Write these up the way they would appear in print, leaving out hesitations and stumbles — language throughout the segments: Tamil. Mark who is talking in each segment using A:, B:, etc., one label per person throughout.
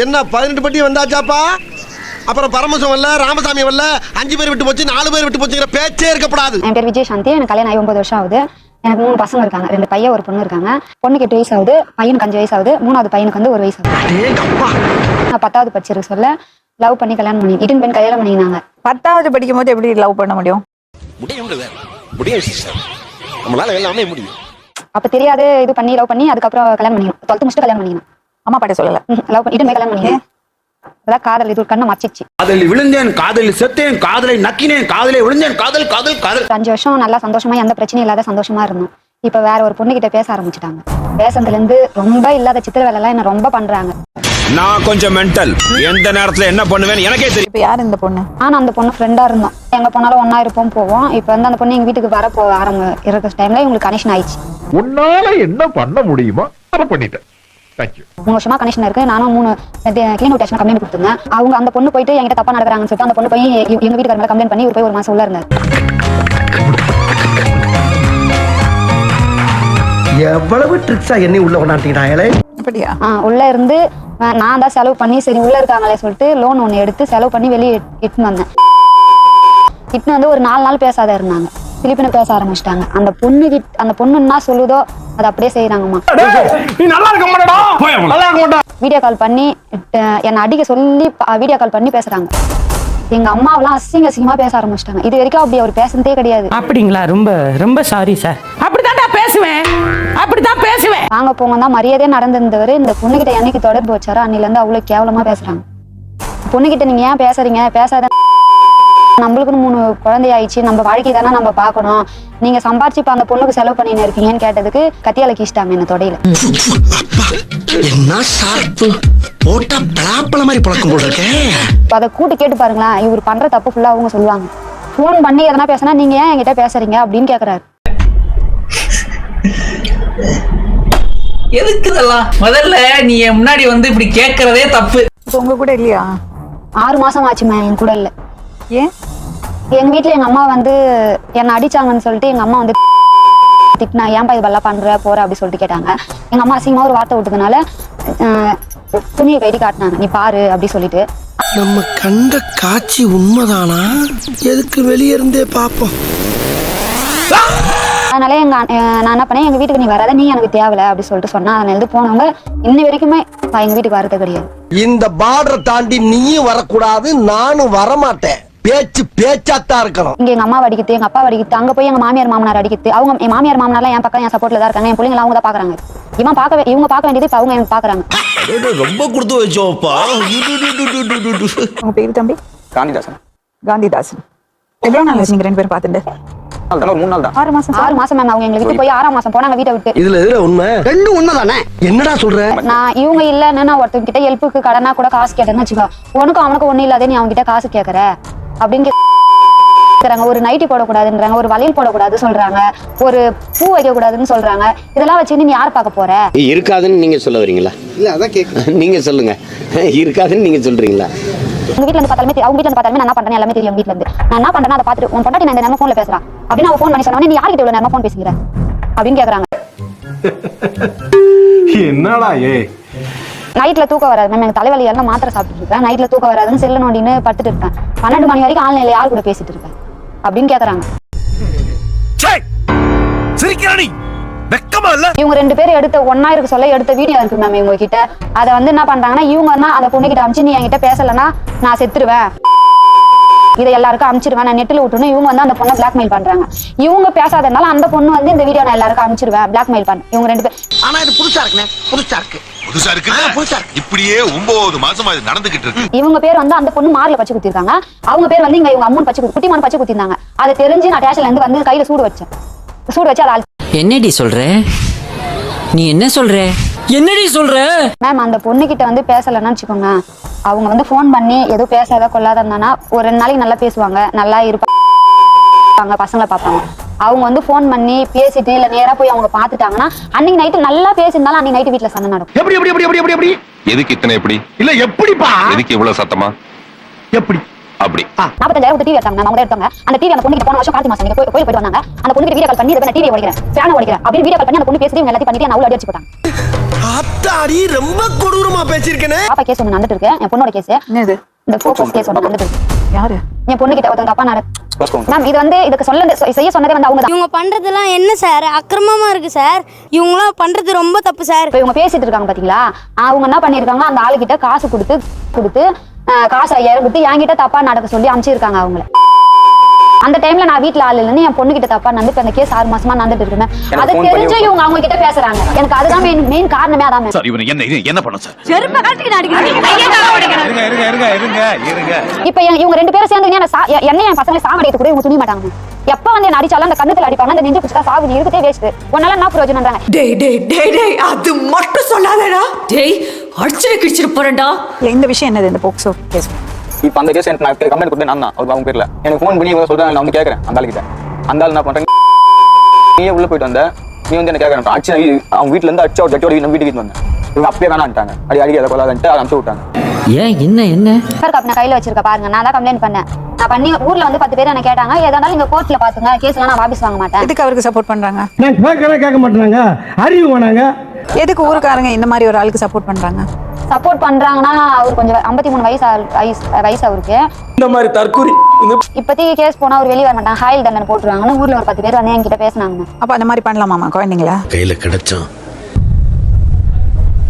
A: என்ன 18 பட்டி வந்தாச்சாப்பா? அப்புறம் பரமசம் வரல, ராமசாமி வரல, 5 பேர் விட்டு போச்சு, 4 பேர் விட்டு போச்சுங்கிற பேச்சே இருக்கப்படாது.
B: என் பேர் விஜய் சாந்தி. எனக்கு கல்யாணம் ஆகி 9 வருஷம் ஆகுது. எனக்கு 3 பசங்க இருக்காங்க. 2 பையன் ஒரு பொண்ணு இருக்காங்க. பொண்ணுக்கு 8 வயசு ஆகுது, பையனுக்கு 5 வயசு ஆகுது, 3வது பையனுக்கு வந்து 1 வயசு ஆகுது. நான் 10வது படிச்சிருக்க சொல்ல லவ் பண்ணி கல்யாணம் பண்ணி இடன் பெண் கல்யாணம் பண்ணினாங்க.
C: 10வது படிக்கும் போது எப்படி லவ் பண்ண முடியும்?
A: முடியும் சிஸ்டர், நம்மளால எல்லாமே முடியும்.
B: அப்ப தெரியாது இது பண்ணி லவ் பண்ணி அதுக்கப்புறம் கல்யாணம் பண்ணிக்கணும். 12th முடிச்சுட்டு கல்யாணம் பண்ணிக்கணும்.
C: அம்மா பாட்ட சொல்லல.
B: லவ் பண்ணி இடன் கல்யாணம் பண்ணிக்கணும். அதான் காதல். இது ஒரு கண்ணை மறைச்சிச்சு.
D: காதலில் விழுந்தேன், காதலில் செத்தேன், காதலை நக்கினேன், காதலை விழுந்தேன், காதல் காதல் காதல்.
B: 5 வருஷம் நல்லா சந்தோஷமா, எந்த பிரச்சனையும் இல்லாத சந்தோஷமா இருந்தோம். இப்ப வேற ஒரு பொண்ணு கிட்ட பேச ஆரம்பிச்சுட்டாங்க. பேசுறதுல இருந்து ரொம்ப இல்லாத சித்திர வேலை எல்லாம் என்ன ரொம்ப பண்றாங்க. நான்
D: கொஞ்சம் மென்டல். எந்த நேரத்துல என்ன பண்ணுவேன்னு எனக்கே தெரியும்.
C: இப்ப யார் இந்த பொண்ணு?
B: ஆனா அந்த பொண்ணு ஃப்ரெண்டா இருந்தோம். எங்க போனாலும் ஒன்னா இருப்போம் போவோம். இப்ப வந்து அந்த பொண்ணு எங்க வீட்டுக்கு வர இருக்கிற டைம்ல இவங்களுக்கு கனெக்ஷன் ஆயிடுச்சு.
E: உன்னால என்ன பண்ண முடியுமோ அதை பண்ணிட்டேன்.
B: 3 வருஷமா கனெக்ஷன் இருக்கு. நானும் 3 கிளீன் அவுட் கம்ப்ளைண்ட் கொடுத்துருந்தேன். அவங்க அந்த பொண்ணு போயிட்டு என்கிட்ட தப்பா நடக்கிறாங்கன்னு சொல்லிட்டு அந்த பொண்ணு போய் எங்க வீட்டுக்கு மேல கம்ப்ளைண்ட் பண்ணி போய் 1 மாசம் உள்ள இருந்தாரு.
A: எவ்வளவு ட்ரிக்ஸா என்னை உள்ள கொண்டாட்டீங்களே.
C: அப்படியா?
B: உள்ள இருந்து நான் தான் செலவு பண்ணி சரி உள்ள இருக்காங்களே சொல்லிட்டு லோன் ஒண்ணு எடுத்து செலவு பண்ணி வெளியே இட்டுன்னு வந்தேன். இட்டுன்னு வந்து ஒரு 4 நாள் பேசாத இருந்தாங்க. பிலிப்பின பேச ஆரம்பிச்சிட்டாங்க. அந்த பொண்ணு என்ன சொல்லுதோ அதை அப்படியே செய்யறாங்கம்மா. வீடியோ கால் பண்ணி என்னை அடிக்க சொல்லி வீடியோ கால் பண்ணி பேசுறாங்க. எங்க அம்மாவெல்லாம் அசிங்கமா பேச ஆரம்பிச்சிட்டாங்க. இது வரைக்கும் அப்படி அவர் பேசுனதே கிடையாது.
F: அப்படிங்களா? ரொம்ப ரொம்ப சாரி சார். அப்படித்தான் பேசுவேன்.
B: வாங்க போங்க தான் மரியாதையா நடந்திருந்தவர் இந்த பொண்ணுகிட்ட என்னைக்கு தொடர்பு வச்சாரோ அன்னில இருந்து அவ்வளவு கேவலமா பேசுறாங்க. பொண்ணுகிட்ட நீங்க ஏன் பேசுறீங்க? பேசாத, நம்மளுக்குன்னு 3 குழந்தை ஆயிடுச்சு, நம்ம வாழ்க்கை தானே நம்ம பாக்கணும். நீங்க சம்பாரிச்சு இப்ப அந்த பொண்ணுக்கு செலவு பண்ணின்னு இருக்கீங்கன்னு கேட்டதுக்கு கத்தியால கீச்சிட்டாங்க என்ன தொடையில. அதை கூட்டு கேட்டு பாருங்களேன். இவர் பண்ற தப்பு ஃபுல்லா அவங்க சொல்லுவாங்க. போன் பண்ணி எதனா பேசினா நீங்க ஏன் என்கிட்ட பேசுறீங்க அப்படின்னு கேக்குறாரு.
G: எதுக்கு இதெல்லாம்? முதல்ல நீ முன்னாடி வந்து இப்படி கேக்குறதே தப்பு.
C: இப்ப உங்க கூட இல்லையா?
B: 6 மாசம் ஆச்சுமா என் கூட இல்ல.
C: ஏன்?
B: எங்க வீட்டுல எங்க அம்மா வந்து என்ன அடிச்சாங்கன்னு சொல்லிட்டு எங்க அம்மா வந்து திட்டினா, ஏன்பா இதெல்லாம் பண்ற போற அப்படி சொல்லிட்டு கேட்டாங்க. எங்க அம்மா அசிங்கமா ஒரு வார்த்தை விட்டதுனால துணியை கைட்டி காட்டினாங்க, நீ பாரு அப்படி சொல்லிட்டு.
A: நம்ம கண்ட காட்சி உண்மைதானா? எதுக்கு வெளியே இருந்தே பாப்போம்.
B: அதனால நான் என்ன பண்ணேன், எங்க வீட்டுக்கு நீ வராத, நீ எனக்கு தேவையில்ல அப்படி சொல்லிட்டு சொன்னா. அதனால இருந்து போனவங்க இன்ன வரைக்குமே எங்க வீட்டுக்கு வரது கிடையாது.
A: இந்த பார்டரை தாண்டி நீயும் வரக்கூடாது, நானும் வரமாட்டேன். பேச்சாத்தான் இருக்கணும்.
B: இங்க எங்க அம்மா அடிக்கிறது, எங்க அப்பா அடிக்கிறது, அங்க போய் எங்க மாமியார் மாமனார் அடிக்கிறது. அவங்க என் மாமியார் மாமனார்லாம் என் பக்கம் என் சப்போர்ட்ல தான் இருக்காங்க. என் பிள்ளைங்க அவங்க தான் பாக்குறாங்க. இவங்க பார்க்க வேண்டியது இப்ப அவங்க எனக்கு பாக்குறாங்க.
D: ரொம்ப கொடுத்து வச்சோப்பா.
C: உங்க பேரு தம்பி? காந்திதாசன். எவ்வளவு நாள் நீங்க 2 பேரும் பாத்துட்டு?
D: 3 நாள் தான்.
C: 6 மாசம்.
B: 6 மாசம் மேம். அவங்க எங்க வீட்டு போய் 6ஆம் மாசம் போனாங்க வீட்டை விட்டு.
A: இதுல உண்மை 2 உண்மைதானே? என்னடா சொல்ற?
B: நான் இவங்க இல்லன்னு நான் ஒருத்தங்க கிட்ட ஹெல்ப்புக்கு கடனா கூட காசு கேட்டேன்னு வச்சுக்கோ, உனக்கும் அவனுக்கு ஒண்ணு இல்லாதே நீ அவங்க கிட்ட காசு கேக்குற அப்படின்னு கேக்குறாங்க. ஒரு நைட்டி போடக்கூடாதுன்றாங்க, ஒரு வளையல் போடக்கூடாது சொல்றாங்க, ஒரு பூ வைக்க கூடாதுன்னு சொல்றாங்க. இதெல்லாம் வச்சு நீ யார் பார்க்க போற?
H: இருக்காதுன்னு நீங்க சொல்ல வரீங்களா?
A: இல்ல அதான் கேக்குறேன்.
H: நீங்க சொல்லுங்க. இருக்காதுன்னு நீங்க சொல்றீங்களா?
B: உங்க வீட்டுல இருந்து பார்த்தாலுமே அவங்க வீட்டுல இருந்து பார்த்தாலுமே நான் என்ன பண்றேன்னு எல்லாமே தெரியும். வீட்டுல இருந்து நான் என்ன பண்றேன்னு அதை பார்த்துட்டு உன் பொண்டாட்டி நான் இந்த நேரம் போன்ல பேசுறான் அப்படின்னு அவன் போன் பண்ணி சொன்னா, நீ யார்கிட்ட இவ்வளவு நேரம் போன் பேசுகிற அப்படின்னு கேக்குறாங்க.
E: என்னடா
B: நைட்ல தூக்கம் வராது மேம். எனக்கு தலைவலி எல்லாம் மாத்திரை சாப்பிட்டு இருக்கேன். நைட்ல தூக்கம் வராதுன்னு செல்ல நோண்டின்னு படுத்துட்டு இருக்கேன். 12 மணி வரைக்கும் ஆன்லைன்ல யார் கூட பேசிட்டு இருக்கேன் அப்படின்னு கேக்குறாங்க. இவங்க 2 பேரும் எடுத்த ஒன்னா இருக்க சொல்ல எடுத்த வீடியோ இருக்கு மேம் இவங்க கிட்ட. அதை வந்து என்ன பண்றாங்கன்னா, இவங்க தான் அந்த பொண்ணு கிட்ட அமிச்சு நீ என்கிட்ட பேசலன்னா நான் செத்துருவேன், இதை எல்லாருக்கும் அமிச்சிருவேன், நான் நெட்டில் விட்டுணும். இவங்க வந்து அந்த பொண்ணை பிளாக்மெயில் பண்றாங்க. இவங்க பேசாதனால அந்த பொண்ணு வந்து இந்த வீடியோ நான் எல்லாருக்கும் அமிச்சிருவேன் பிளாக்மெயில் பண்ண. இவங்க 2 பேர்.
A: ஆனா இது புதுசா இருக்குனே. புதுசா இருக்கு.
I: இப்படியே 9 மாசமா இது நடந்துகிட்டு இருக்கு.
B: இவங்க பேர் வந்து அந்த பொண்ணு மார்ல பச்சை குத்திருக்காங்க. அவங்க பேர் வந்து இவங்க அம்மன் பச்சை குட்டிமான பச்சை குத்திருந்தாங்க. அதை தெரிஞ்சு நான் டேஷன்ல இருந்து வந்து கையில சூடு வச்சு அதை
F: என்னடி சொல்ற? நீ என்ன சொல்ற? என்னடி சொல்ற?
B: மேம் அந்த பொண்ணு கிட்ட வந்து பேசலன்னு வச்சுக்கோங்க, அவங்க வந்து போன் பண்ணி ஏதோ பேசாத கொள்ளாத இருந்தானா ஒரு 2 நாளைக்கு நல்லா பேசுவாங்க, நல்லா இருப்பாங்க, பசங்களை பார்ப்பாங்க. அவங்க வந்து போன் பண்ணி பேசிட்டு இல்ல நேரா போய் அவங்க பாத்துட்டாங்கன்னா அன்னைக்கு நைட்டு நல்லா பேசியிருந்தாலும் அன்னைக்கு நைட்டு வீட்டுல சண்டை நடக்கும்.
I: எப்படி எதுக்கு இத்தனை எப்படி
E: இல்ல எப்படிப்பா?
I: எதுக்கு இவ்வளவு சத்தமா?
E: எப்படி
I: அப்படி
B: 45,000 டிவி எடுத்தாங்க. அவங்க எடுத்தாங்க அந்த டிவி. அந்த பொண்ணு போன வருஷம் கார்த்தி மாசம் நீங்க கோயில் போயிட்டு வந்தாங்க. அந்த பொண்ணு வீடியோ கால் பண்ணி டிவி உடைக்கிறேன், ஃபேன் உடைக்கிறேன் அப்படின்னு வீடியோ கால் பண்ணி அந்த பொண்ணு பேசிட்டு எல்லாத்தையும் பண்ணிட்டு நான் அவ்வளவு அடிச்சு போட்டாங்க.
A: அத்தாடி ரொம்ப கொடூரமா பேசியிருக்கேனே.
B: பாப்பா கேஸ் ஒன்று நடந்துட்டு இருக்கு, என் பொண்ணோட கேஸ்.
C: என்னது?
B: இந்த ஃபோக்கஸ் கேஸ் ஒன்று நடந்துட்டு இருக்கு.
C: யாரு?
B: என் பொண்ணு கிட்ட ஒருத்தங்க தப்பா மேம் இது வந்து இதுக்கு செய்ய சொன்னதே வந்து அவங்க தான்.
J: இவங்க பண்றதெல்லாம் என்ன சார் அக்கிரமமா இருக்கு சார். இவங்களாம் பண்றது ரொம்ப தப்பு சார்.
B: இப்போ இவங்க பேசிட்டு இருக்காங்க பாத்தீங்களா, அவங்க என்ன பண்ணிருக்காங்க, அந்த ஆளுகிட்ட காசு கொடுத்து காசு 5000 கொடுத்து என்கிட்ட தப்பா நடக்க சொல்லி அனுப்பிச்சிருக்காங்க அவங்கள. அந்த டைம்ல நான் வீட்டுல ஆள் இல்லைன்னு என் பொண்ணு கிட்ட தப்பா நடந்து இப்ப அந்த கேஸ் 6 மாசமா நடந்துட்டு இருக்குமே. அது தெரிஞ்சு இவங்க அவங்க கிட்ட பேசுறாங்க. எனக்கு அதுதான் மெயின் காரணமே அதான்.
I: சார் இவன் என்ன பண்ண சார்?
B: இப்ப இவங்க 2 பேரும் சேர்ந்து என்ன என் பசங்களை சாவடிக்கிறது கூட இவங்க துணிய மாட்டாங்க. எப்ப வந்து என்ன அடிச்சாலும் அந்த கண்ணத்துல அடிப்பாங்க, அந்த நெஞ்சு பிடிச்சா சாவு இருக்கதே வேஸ்ட். உன்னால என்ன பிரயோஜனம்ன்றாங்க.
C: அது மட்டும் சொல்லாதடா.
J: டேய் அடிச்சு கிழிச்சிட்டு போறேன்டா.
C: இந்த விஷயம் என்னது? இந்த போக்சோ கேஸ்.
K: இப்போ அந்த கேஸ் எனக்கு நான் கம்ப்ளைண்ட் கொடுத்தேன். நான் தான் அவங்க பேர்ல எனக்கு ஃபோன் பண்ணி சொல்றேன். நான் வந்து கேட்கறேன் அந்த ஆளுகிட்ட. அந்த ஆள் என்ன பண்றேன், நீயே உள்ள போயிட்டு வந்த, நீ வந்து என்ன கேட்கறேன் அடிச்சு அவங்க வீட்டுல இருந்து அடிச்சா ஜட்டோட நம்ம வீட்டுக்கு வந்தேன். இவங்க அப்பயே வேணான்ட்டாங்க. அடி அதை கொள்ளாதன்ட்டு அதை அனுப்பிச்சு விட்டாங்க.
F: ஏன் என்ன
B: நான் கையில வச்சிருக்க பாருங்க, நான் தான் கம்ப்ளைண்ட் பண்ணேன். நான் பண்ணி ஊர்ல வந்து 10 பேர் என்ன கேட்டாங்க, எதனாலும் நீங்க கோர்ட்ல பாத்துங்க, கேஸ்லாம் நான் வாபஸ் வாங்க மாட்டேன்.
C: எதுக்கு அவருக்கு சப்போர்ட் பண்றாங்க?
E: கேட்க மாட்டாங்க, அறிவு வேணாங்க.
C: எதுக்கு ஊருக்காரங்க இந்த மாதிரி ஒரு ஆளுக்கு சப்போர்ட் பண்றாங்க?
B: சப்போர்ட் பண்றாங்கன்னா அவர் கொஞ்சம் 53 வயசு அவருக்கு.
K: இந்த மாதிரி தற்கொலை
B: இப்போதைக்கு கேஸ் போனா அவர் வெளியே வர மாட்டாங்க, ஹாயில் தண்டனை போட்டுருவாங்கன்னு ஊர்ல ஒரு 10 பேர் வந்து என்கிட்ட பேசினாங்க.
C: அப்ப அந்த மாதிரி பண்ணலாமாமா குழந்தைங்களா?
A: கையில கிடைச்சான்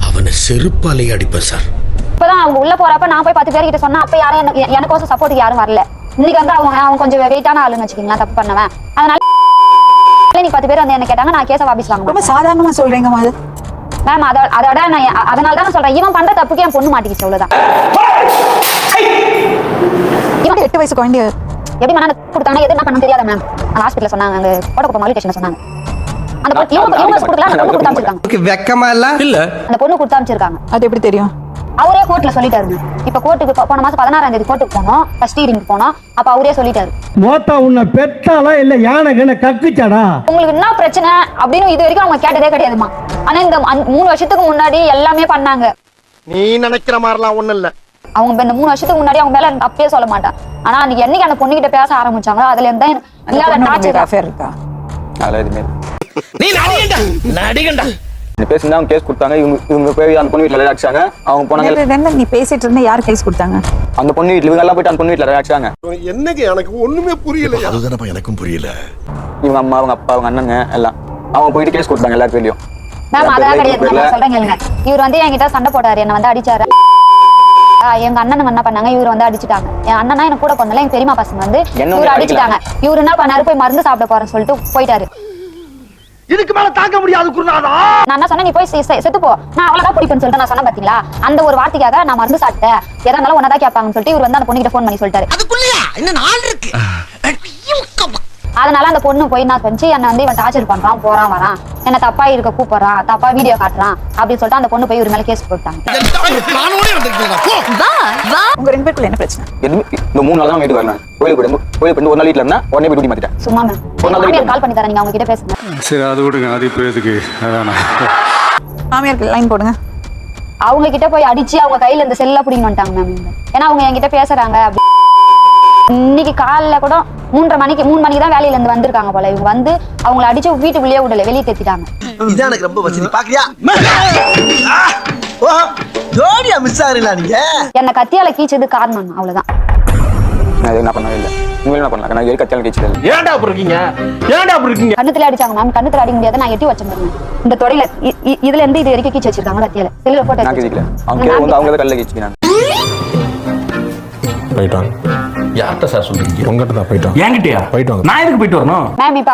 A: அவனை செருப்பாலேயே அடிப்பேன் சார்.
B: இப்பதான் அவங்க உள்ள போறப்ப நான் போய் 10 பேர்கிட்ட சொன்னா அப்ப யாரும் எனக்கோசம் சப்போர்ட்டுக்கு யாரும் வரல. இன்னைக்கு வந்து அவங்க கொஞ்சம் வெயிட்டான ஆளுன்னு வச்சுக்கீங்களா, தப்பு பண்ணவன். அதனால நீ 10 பேர் வந்து என்ன கேட்டாங்க, நான் கேஸை வாபஸ் வாங்க.
C: ரொம்ப சாதாரணமா சொல்றீங்க அது
B: மேம். அதோட நான் அதனால தான் சொல்றேன், இவன் பண்ற தப்புக்கு என் பொண்ணு மாட்டிக்கிச்சு, அவ்வளவுதான்.
C: இவன் 8 வயசு குழந்தைய
B: எப்படி மன கொடுத்தாங்க, எது என்ன பண்ணணும் தெரியாத மேம். அந்த ஹாஸ்பிட்டல் சொன்னாங்க, அங்க கோட்டக்குப்பம் மொழி ஸ்டேஷன்ல சொன்னாங்க. அந்த இவங்க கொடுக்கலாம், அந்த பொண்ணு கொடுத்து அமைச்சிருக்காங்க.
A: வெக்கமா இல்ல
B: அந்த பொண்ணு கொடுத்து அமைச்சிருக்காங்க.
C: அது எப்படி தெரியும்?
B: அவரே கோர்ட்ல சொல்லிட்டாருங்க. இப்ப கோர்ட்டுக்கு போன மாசம் 16ஆம் தேதி கோர்ட்டுக்கு போனோம், ஃபர்ஸ்ட் ஹியரிங் போனோம். அப்ப அவரே சொல்லிட்டாரு,
E: மோத்தா உன்னை பெத்தாலா இல்ல யானை கக்குச்சாடா,
B: உங்களுக்கு என்ன பிரச்சனை அப்படின்னு இது வரைக்கும் அவங்க கேட்டதே கிடையாதுமா. ஆனா இந்த 3 வருஷத்துக்கு முன்னாடி எல்லாமே பண்ணாங்க.
A: நீ நினைக்கிற மாதிரிலாம் ஒண்ணும் இல்ல.
B: அவங்க இந்த 3 வருஷத்துக்கு முன்னாடி அவங்க மேல அப்பயே சொல்ல மாட்டான். ஆனா அன்னைக்கு என்னைக்கு அந்த பொண்ணுகிட்ட பேச ஆரம்பிச்சாங்களோ அதுல இருந்தா இல்லாத டார்ச்சர்
C: அஃபேர் இருக்கா?
K: அதெல்லாம் எதுவுமே
A: நீ நடிகண்டா
K: பேசுனா அவங்க கேஸ் கொடுத்தாங்க. இவங்க போய் அந்த பொண்ணு வீட்டுல அடிச்சாங்க. அவங்க போனாங்க.
C: நீ பேசிட்டு இருந்தா யார் கேஸ் கொடுத்தாங்க?
K: அந்த பொண்ணு வீட்டுல இவங்க எல்லாம் போயிட்டு அந்த பொண்ணு வீட்டுல அடிச்சாங்க.
A: என்னங்க எனக்கு ஒண்ணுமே புரியல. அதுதானப்பா எனக்கும் புரியல.
K: இவங்க அம்மா, அவங்க அப்பா, அவங்க அண்ணங்க எல்லாம் அவங்க போயிட்டு கேஸ் கொடுத்தாங்க எல்லா பேர்லயும்.
B: மேம் அதெல்லாம் கிடையாது, நான் சொல்றேன் கேளுங்க. இவர் வந்து என்கிட்ட சண்டை போட்டாரு, என்ன வந்து அடிச்சாரு. எங்க அண்ணனுங்க என்ன பண்ணாங்க, இவர் வந்து அடிச்சுட்டாங்க. என் அண்ணனா எனக்கு கூட பண்ணல, எங்க பெரியமா பசங்க வந்து இவர் அடிச்சுட்டாங்க. இவரு என்ன பண்ணாரு, போய் மருந்து சாப்பிட போறேன்னு சொல்லிட்டு போயிட்டாரு.
E: இதுக்கு மேல தாங்க முடியாது குருநாதா.
B: நான் என்ன சொன்னேன், நீ போய் செத்து போ, நான் அவ்வளவுதான் பிடிப்பேன்னு சொல்லிட்டு நான் சொன்னேன் பாத்தீங்களா. அந்த ஒரு வார்த்தைக்காக நான் மருந்து சாப்பிட்டேன், எதா இருந்தாலும் ஒன்னதான் கேட்பாங்கன்னு சொல்லிட்டு இவர் வந்து அந்த பொண்ணுகிட்ட போன் பண்ணி சொல்லிட்டாரு.
A: அதுக்குள்ளயா இன்னும் 4 இருக்கு.
B: அதனால அந்த பொண்ணு போய் நான் வந்து என்ன வந்து இவன் டார்ச்சர் பண்றான், போறான் வரான், என்ன தப்பா இருக்க கூப்பிடுறான், தப்பா வீடியோ காட்டுறான் அப்படின்னு சொல்லிட்டு அந்த பொண்ணு போய் இவர் மேல கேஸ் போட்டாங்க.
C: உங்க 2 பேருக்குள்ள என்ன பிரச்சனை?
K: இந்த 3 நாள் தான் வீட்டுக்கு வரணும். கோயிலுக்கு ஒரு நாள் வீட்டுல இருந்தா உடனே போய் மாத்திட்டேன்.
B: சும்மா மேம் கால் பண்ணி தரேன், நீங்க அவங்க கிட்ட பேசுங்க.
E: சரி அது விடுங்க, அது இப்ப எதுக்கு?
C: மாமியாருக்கு லைன் போடுங்க.
B: அவங்க கிட்ட போய் அடிச்சு அவங்க கையில இந்த செல்ல பிடிங்கன்னு வந்துட்டாங்க மேம். ஏன்னா அவங்க என்கிட்ட பேசுறாங்க. இன்னைக்கு காலைல கூட 3 மணிக்கு தான் வேலையில இருந்து வந்திருக்காங்க போல. இவங்க வந்து அவங்களை அடிச்சு வீட்டுக்குள்ளேயே விடல, வெளியே தேத்திட்டாங்க.
A: இதான் எனக்கு ரொம்ப வசதி. பாக்குறியா ஜோடியா மிஸ் ஆறீங்களா நீங்க?
B: என்ன கத்தியால கீச்சது காரணம் அவ்வளவுதான்.
K: நான் என்ன பண்ணவே இல்லை. உண்மையில என்ன பண்ணல, நான் கத்தியால கீச்சது.
E: ஏன்டா அப்படி இருக்கீங்க?
B: கண்ணத்துல அடிச்சாங்க மேம். கண்ணத்துல அடிக்க முடியாது, நான் எட்டி வச்சிருந்தேன். இந்த தொடையில இதுல இருந்து இது வரைக்கும் கீச்சு வச்சிருக்காங்க கத்தியால. செல்லுல போட்டோ
K: நான் கீச்சிக்கல. அவங்க கல்ல கீச்சிக்கிறாங்க.
D: போயிட்டாங்க. யார்கிட்ட சார் சொல்றீங்க?
E: உங்ககிட்ட தான் போயிட்டோம்.
D: என்கிட்டயா?
E: போயிட்டோம்.
D: நான் எதுக்கு போயிட்டு வரணும்?
B: மேம் இப்ப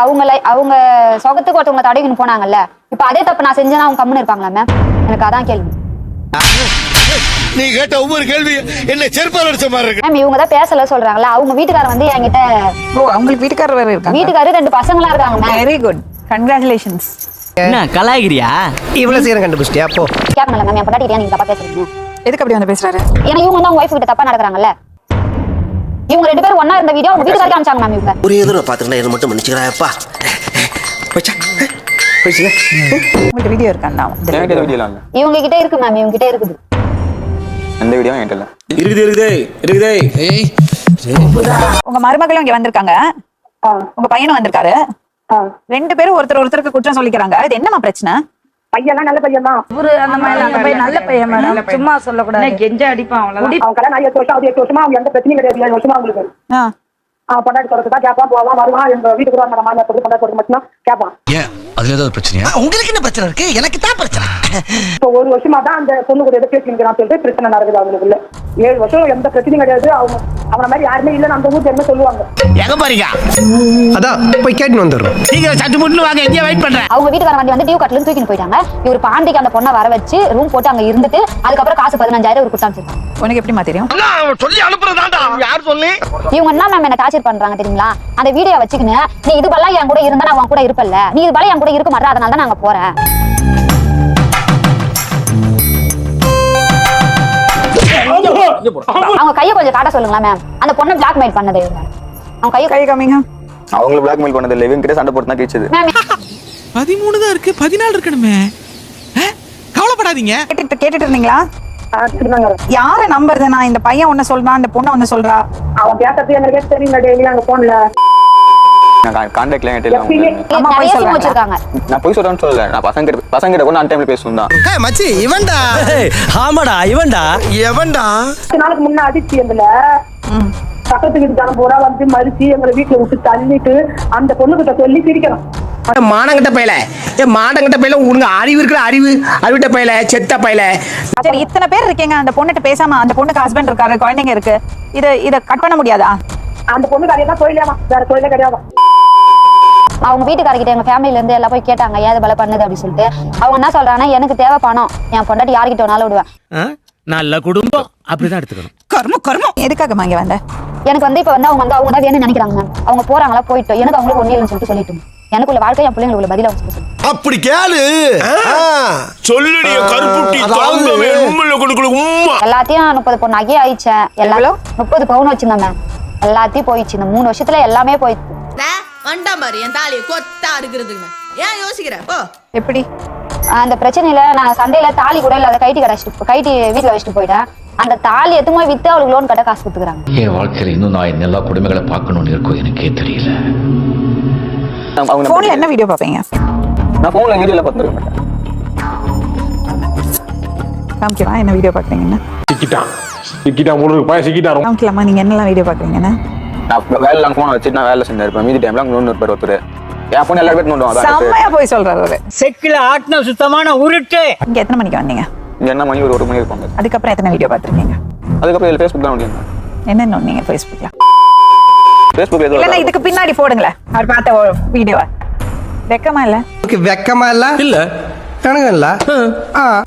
B: அவங்க சொகத்துக்கு ஒருத்தவங்க தடைக்கணும் போனாங்கல்ல, இப்ப அதே தப்பு நான் செஞ்சேன்னா அவங்க கம்முன்னு இருப்பாங்களா மேம்? எனக்கு அதான் கேள்வி.
A: நீ கேட்ட ஒவ்வொரு கேள்வி என்ன செருப்பால அடிச்ச மாதிரி இருக்கு.
B: மேம் இவங்க தான் பேசல சொல்றாங்கல்ல, அவங்க வீட்டுக்காரர் வந்து என்கிட்ட
C: அவங்களுக்கு வீட்டுக்காரர் வேற இருக்காங்க.
B: வீட்டுக்காரர் 2 பசங்களா இருக்காங்க மேம்.
C: Very good, congratulations.
F: என்ன கலாகிரியா?
A: இவ்வளவு சீக்கிரம் கண்டுபிடிச்சிட்டியா? போ
B: கேட்கல மேம், என் பொண்டாட்டி நீங்க தப்பா பேசுறீங்க.
C: எதுக்கு அப்படி வந்து பேசுறாரு?
B: ஏன்னா இவங்க வந்து அவங்க ஒய்ஃப் கிட்ட தப்பா நடக்கறாங்கல்ல. இவங்க 2 பேரும் ஒண்ணா இருந்த வீடியோ அவங்க வீட்டுக்காரருக்கு அனுப்பிச்சாங்க மேம். இவங்க
A: ஒரே தடவை பாத்துக்கிட்டா என்ன மட்டும் மன்னிச்சுக்கறாப்பா.
C: உங்களுக்கு வீடியோ இருக்காண்டா?
K: என்கிட்ட வீடியோ இல்ல.
B: இவங்க கிட்ட இருக்கு மேம், இவங்க கிட்ட இருக்குது.
K: எந்த வீடியோ என்கிட்ட இல்ல.
H: இருக்குதே.
C: உங்க மருமகளும் இங்க வந்திருக்காங்க, உங்க பையனும் வந்திருக்காரு. 2 பேரும் ஒருத்தருக்கு குற்றம் சொல்லிக்கிறாங்க. இது என்னமா பிரச்சனை? பையன்லாம் நல்ல பையன் தான்.
J: அந்த மாதிரி நல்ல பையன் மேடம், சும்மா சொல்லக்கூடாது.
F: கெஞ்ச அடிப்பான் அவ்வளவுதான்.
C: அவன் கல்யாணம் 8 வருஷம், அது 8 வருஷமா அவங்க எந்த பிரச்சனையும் கிடையாது. 7 வருஷமா அவங்களுக்கு அவன் பொண்டாட்டி தொடர்ந்து தான் கேட்பான், போவான் வருவான். எங்க வீட்டுக்கு வர மாமியார் பொண்டாட்டி தொடர்ந்து மட்டும் தான் கேட்பான்.
A: ஏன் அதுல ஏதாவது பிரச்சனையா? உங்களுக்கு என்ன பிரச்சனை இருக்கு? எனக்கு தான் பிரச்சனை.
C: இப்போ 1 வருஷமா தான் அந்த பொண்ணு கூட எதை பேசிக்கிறான்னு சொல்லிட்டு பிரச்சனை நடக்குது அவங்களுக்குள்ள. 7 வருஷம் எந்த பிரச்சனையும் கிடையாது. அவங்க அவன மாதிரி யாருமே இல்லைன்னு அந்த ஊருக்கு என்ன சொல்லுவாங்க.
D: எங்க பாருங்க
E: அதான் போய் கேட்டு வந்துடுறோம்.
D: சீக்கிரம் சட்டு முட்டு வாங்க, எங்கேயே வெயிட் பண்றேன்.
B: அவங்க வீட்டுக்கார வண்டி வந்து டியூ கட்டலன்னு தூக்கிட்டு போயிட்டாங்க. இவர் பாண்டிக்கு அந்த பொண்ணை வர வச்சு ரூம் போட்டு அங்க இருந்துட்டு அதுக்கப்புறம் காசு 15,000 ஒரு கொடுத்தாங்க.
C: உனக்கு எப்படிமா தெரியும்?
A: சொல்லி அனுப்புறதாண்டா. யார் சொல்லி?
B: இவங்க என்ன மேம் என்ன டார்ச்சர் பண்றாங்க தெரியுங்களா? அந்த வீடியோ வச்சுக்கின்னு நீ இது பல்லாம் என் கூட இருந்தா நான் உன் கூட இருப்பல்ல, நீ இது பல்லாம் என் கூட இருக்க மாட்டேன், அதனால தான் நாங்க போறேன். அவங்க கையை கொஞ்சம் காட்ட சொல்லுங்களா மேம். அந்த பொண்ணை பிளாக்மெயில் பண்ணது இவங்க. அவங்க கையை
C: காமிங்க.
K: அவங்கள பிளாக்மெயில் பண்ணது இல்லை, இவங்க கிட்ட சண்டை போட்டு தான் கேச்சது.
B: மேம்
F: 13 தான் இருக்கு, 14 இருக்கணுமே. கவலைப்படாதீங்க.
C: கேட்டுட்டு இருந்தீங்களா? யார நம்புறது? நான் இந்த பையன் ஒண்ணு சொல்றான், இந்த பொண்ணு ஒண்ணு சொல்றா. அவன் பேசுறது எனக்கு தெரியும். டெய்லி அங்க போன்ல
K: கான்டாக்ட்ல என்கிட்ட
C: அம்மா போய்
B: நிறைய
C: சொல்றாங்க.
B: வச்சிருக்காங்க.
K: நான் போய் சொல்றேன்னு சொல்லல, நான் பசங்க கிட்ட கூட நான் டைம்ல பேசுவேன் தான்.
A: மச்சி இவன்டா.
E: ஆமாடா இவன்டா.
A: எவன்டா?
C: 10 நாளுக்கு முன்ன அடிச்சு எங்களை பக்கத்து வீட்டுக்காரன் பூரா வந்து மறிச்சு எங்களை வீட்டுல விட்டு தள்ளிட்டு அந்த பொண்ணுகிட்ட சொல்லி பிரிக்கிறோம்.
D: மானங்கிட்ட பையல, மானங்கிட்ட பையல, உனக்கு அறிவு இருக்கிற அறிவிட்ட பையல, செத்த பையல.
C: சரி, இத்தனை பேர் இருக்கீங்க, அந்த பொண்ணுகிட்ட பேசாம, அந்த பொண்ணுக்கு ஹஸ்பண்ட் இருக்காரு, குழந்தைங்க இருக்கு, இத கட் பண்ண முடியாதா? அந்த பொண்ணு கரையா தொழிலாமா, வேற தொழிலே கிடையாது.
B: அவங்க வீட்டுக்காரர்கிட்ட எங்க ஃபேமிலில இருந்து எல்லாம் போய் கேட்டாங்க ஏது பல பண்ணுது அப்படின்னு சொல்லிட்டு. அவங்க என்ன சொல்றாங்கன்னா, எனக்கு தேவை பணம், என் பொண்டாட்டி யார்கிட்ட வேணாலும் விடுவேன்.
F: நல்ல குடும்பம் அப்படிதான் எடுத்துக்கணும். கர்மம்
C: எதுக்காக வாங்கி வந்த?
B: எனக்கு வந்து இப்ப வந்து அவங்க தான் வேணும்னு நினைக்கிறாங்க மேம். அவங்க போறாங்களா, போயிட்டோம். எனக்கு அவங்களுக்கு ஒண்ணு இல்லைன்னு சொல்லிட்டு சொல்லிட்டு எனக்குள்ள வாழ்க்கை, என் பிள்ளைங்களுக்கு பதில அவங்க சொல்லிட்டு.
A: அப்படி கேளு.
D: சொல்லுடி கருப்புட்டி தாங்கவே உம்மல கொடுக்கல உம்மா.
B: எல்லாத்தையும் 30 பொண்ணு ஆகி ஆயிடுச்சேன். எல்லாரும் 30 பவுன் வச்சிருந்தேன் மேம். எல்லாத்தையும் போயிடுச்சு. இந்த 3 வருஷத்துல எல்லாமே போயிடுச்சு.
J: வண்டாம் பாரு என் தாலியை கொத்தா இருக்கிறதுங்க. ஏன் யோசிக்கிற? ஓ
C: எப்படி?
B: அந்த பிரச்சனையில நான் சண்டையில தாலி கூட இல்லாத கைட்டி வீட்டுல வச்சுட்டு போயிட்டேன். அந்த தாலி எதுவுமே வித்து அவளுக்கு லோன் கட்ட காசு கொடுத்துக்கிறாங்க.
E: என் வாழ்க்கையில இன்னும் நான் எல்லா குடும்பங்களை பார்க்கணும்னு இருக்கும், எனக்கே தெரியல.
C: போன்ல என்ன வீடியோ பாப்பீங்க?
K: நான் போன்ல வீடியோல பார்த்துருக்கேன்.
C: காமிக்கவா என்ன வீடியோ பாக்குறீங்கன்னு?
E: சிக்கிட்டான் முழுக்கு பாய சிக்கிட்டான்.
C: காமிக்கலாமா நீங்க என்னெல்லாம் வீடியோ பாக்குறீங்கன்னு?
K: நான் வேலை போன் வச்சுட்டு நான் வேலை செஞ்சிருப்பேன். மீதி டைம்ல அங்க இன்னொரு பேர் ஒருத்தர் என் போன் எல்லாரும் நோண்டுவாங்க.
C: செம்மையா போய் சொல்றாரு.
F: செக்கில ஆட்டின சுத்தமான உருட்டு.
C: இங்க எத்தனை மணிக்கு வந்தீங்க?
K: என்ன மணி ஒரு 1 மணி இருப்பாங்க.
C: அதுக்கப்புறம் எத்தனை வீடியோ பாத்துருக்கீங்க?
K: அதுக்கப்புறம் இதுல Facebook தான் முடியும்.
C: என்னென்ன நீங்க Facebookல?
K: Facebook ஏதோ
C: இல்ல இதுக்கு பின்னாடி போடுங்களேன் அவர் பார்த்த வீடியோ. வெக்கமா இல்ல?
E: ஓகே வெக்கமா இல்ல? இல்ல கணக்கு இல்ல.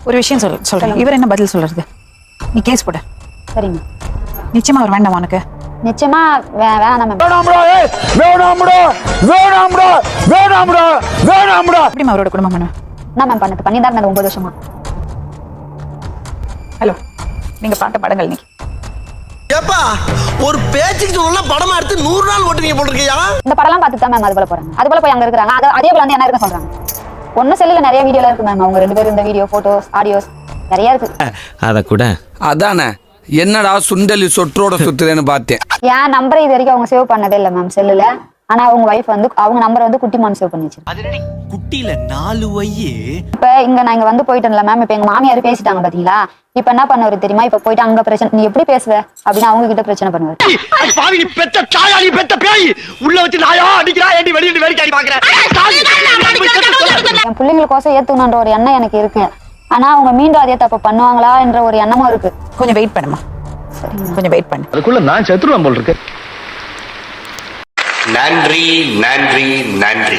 C: ஒரு விஷயம் சொல்றேன். இவர் என்ன பதில் சொல்றது? நீ கேஸ் போடு.
B: சரிங்க.
C: நிச்சயமா அவர் வேண்டாம் உனக்கு?
B: நிச்சயமா வேணாம் மேம்.
C: எப்படிமா அவரோட குடும்பம் பண்ணுவேன்?
B: என்ன மேம் பண்ணி தான் இருந்தது 9 வருஷமா.
C: ஹலோ, நீங்க பார்த்த படங்கள் நீங்க
A: ஏப்பா ஒரு பேச்சுக்கு சொன்னா படமா எடுத்து 100 நாள் ஓட்டுவீங்க போட்டுருக்கியா?
B: இந்த படம்லாம் பார்த்து தான் மேம் அது போல போறாங்க. அது போல போய் அங்க இருக்காங்க. அதே போல வந்து என்ன இருக்க சொல்றாங்க. ஒன்னும் செல்லுல நிறைய வீடியோல இருக்கு மேம். அவங்க 2 பேரும் இந்த வீடியோ, போட்டோஸ், ஆடியோஸ் நிறைய இருக்கு.
F: அத கூட
D: அதானே என்னடா சுண்டலி சொற்றோட சுத்துறேன்னு பார்த்தேன்.
B: என் நம்பரை இது வரைக்கும் அவங்க சேவ் பண்ணதே இல்ல மேம் செல்லுல. ஆனா அவங்க வைஃப் வந்து அவங்க நம்பர் வந்து குட்டிமான் சேவ் பண்ணி வச்சிருக்காங்க.
E: குட்டில 4 வையே.
B: இப்ப நான் இங்க வந்து போயிட்டேன்ல மேம். இப்ப எங்க மாமியார் பேசிட்டாங்க பாத்தீங்களா? இப்ப என்ன பண்ணுவாரு தெரியுமா? இப்ப போயிட்டு அங்க பிரச்சனை, நீ எப்படி பேசுவ அப்படின்னு அவங்க கிட்ட பிரச்சனை பண்ணுவாரு.
A: பாவி பெத்த தாயாளி பெத்த பேய் உள்ள வச்சு நாயா அடிக்கிறா ஏண்டி வெளியில வேடிக்கை பாக்குறேன்.
B: என் பிள்ளைங்களுக்கோசம் ஏத்துக்கணுன்ற ஒரு எண்ணம் எனக்கு இருக்கு. ஆனா அவங்க மீண்டும் அதே தப்பு பண்ணுவாங்களா என்ற ஒரு எண்ணமும் இருக்கு.
C: கொஞ்சம் வெயிட் பண்ணுமா? கொஞ்சம் வெயிட் பண்ணு.
E: அதுக்குள்ள நான் செத்துருவேன் போல இருக்கு.
H: நன்றி நன்றி நன்றி.